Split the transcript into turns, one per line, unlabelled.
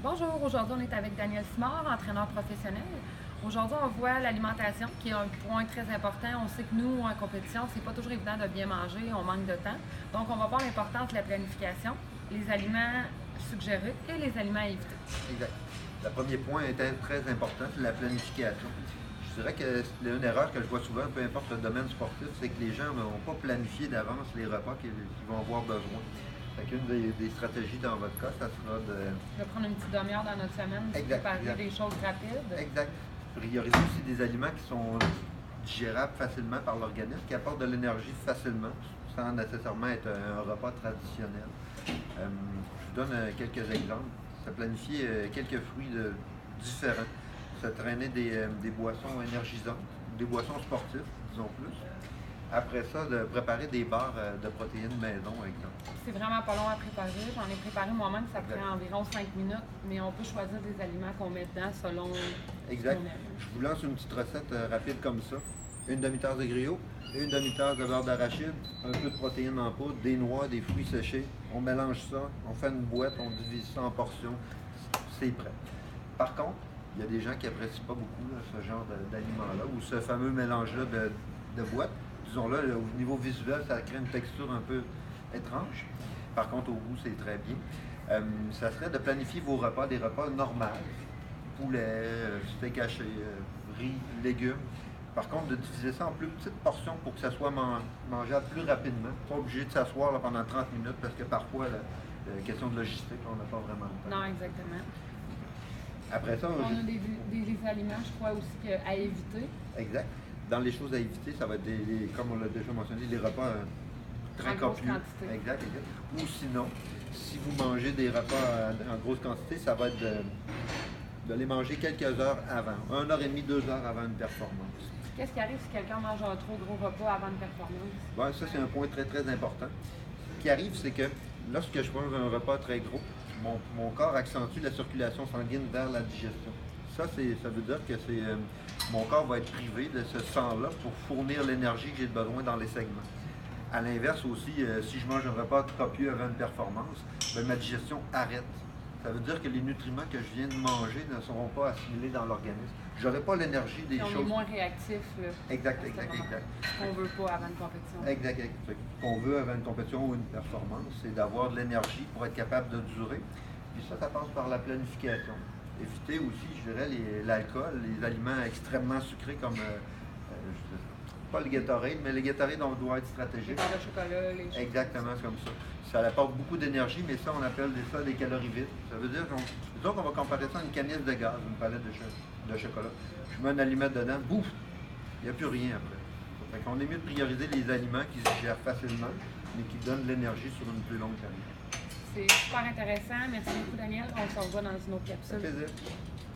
Bonjour, aujourd'hui on est avec Daniel Simard, entraîneur professionnel. Aujourd'hui on voit l'alimentation qui est un point très important. On sait que nous en compétition, c'est pas toujours évident de bien manger, on manque de temps. Donc on va voir l'importance de la planification, les aliments suggérés et les aliments à éviter.
Exact. Le premier point est très important, c'est la planification. Je dirais que c'est une erreur que je vois souvent, peu importe le domaine sportif, c'est que les gens n'ont pas planifié d'avance les repas qu'ils vont avoir besoin. Fait qu'une des stratégies dans votre cas, ça sera
De prendre une petite demi-heure dans notre semaine, de préparer des choses rapides.
Exact. Prioriser aussi des aliments qui sont digérables facilement par l'organisme, qui apportent de l'énergie facilement, sans nécessairement être un repas traditionnel. Je vous donne quelques exemples. Ça planifie quelques fruits différents. Ça traîner des boissons énergisantes, des boissons sportives, disons plus. Après ça, de préparer des barres de protéines maison, exemple.
C'est vraiment pas long à préparer. J'en ai préparé moi-même, ça prend environ 5 minutes, mais on peut choisir des aliments qu'on met dedans selon
Exact.
ce qu'on aime.
Je vous lance une petite recette rapide comme ça. Une demi-tasse de griot, une demi-tasse de beurre d'arachide, un peu de protéines en poudre, des noix, des fruits séchés. On mélange ça, on fait une boîte, on divise ça en portions. C'est prêt. Par contre, il y a des gens qui n'apprécient pas beaucoup là, ce genre d'aliments-là, ou ce fameux mélange-là de boîtes. Disons-le, au niveau visuel, ça crée une texture un peu étrange. Par contre, au goût, c'est très bien. Ça serait de planifier vos repas, des repas normaux. Poulet, steak haché, riz, légumes. Par contre, de diviser ça en plus petites portions pour que ça soit mangeable plus rapidement. Pas obligé de s'asseoir là, pendant 30 minutes parce que parfois, la question de logistique, on n'a pas vraiment le temps.
Non, exactement.
Après ça,
On a des aliments, je crois, aussi à éviter.
Exact. Dans les choses à éviter, ça va être, comme on l'a déjà mentionné, les repas très copieux. Exact. Ou sinon, si vous mangez des repas en grosse quantité, ça va être de les manger quelques heures avant. 1h30, 2 heures avant une performance.
Qu'est-ce qui arrive si quelqu'un mange un trop gros repas avant une performance?
Ouais, ça, c'est un point très, très important. Ce qui arrive, c'est que lorsque je mange un repas très gros, mon corps accentue la circulation sanguine vers la digestion. Ça veut dire que mon corps va être privé de ce sang-là pour fournir l'énergie que j'ai besoin dans les segments. À l'inverse aussi, si je mange un repas copieux avant une performance, ma digestion arrête. Ça veut dire que les nutriments que je viens de manger ne seront pas assimilés dans l'organisme. Je n'aurai pas l'énergie des choses.
On est moins réactif. Là,
exact.
Ce qu'on veut pas avant une compétition.
Exact. Ce qu'on veut avant une compétition ou une performance, c'est d'avoir de l'énergie pour être capable de durer. Puis ça passe par la planification. Éviter aussi, je dirais, l'alcool, les aliments extrêmement sucrés comme, pas le Gatorade, mais le Gatorade, on doit être stratégique.
Les barres de chocolat, les choses.
Exactement, c'est comme ça. Ça apporte beaucoup d'énergie, mais ça, on appelle ça des calories vides. Ça veut dire qu'on va comparer ça à une canisse de gaz, une palette de chocolat. Je mets un aliment dedans, bouf, il n'y a plus rien après. Fait qu'on est mieux de prioriser les aliments qui se digèrent facilement, mais qui donnent de l'énergie sur une plus longue période.
C'est super intéressant. Merci beaucoup, Daniel. On se revoit dans une autre capsule.
Ça fait plaisir.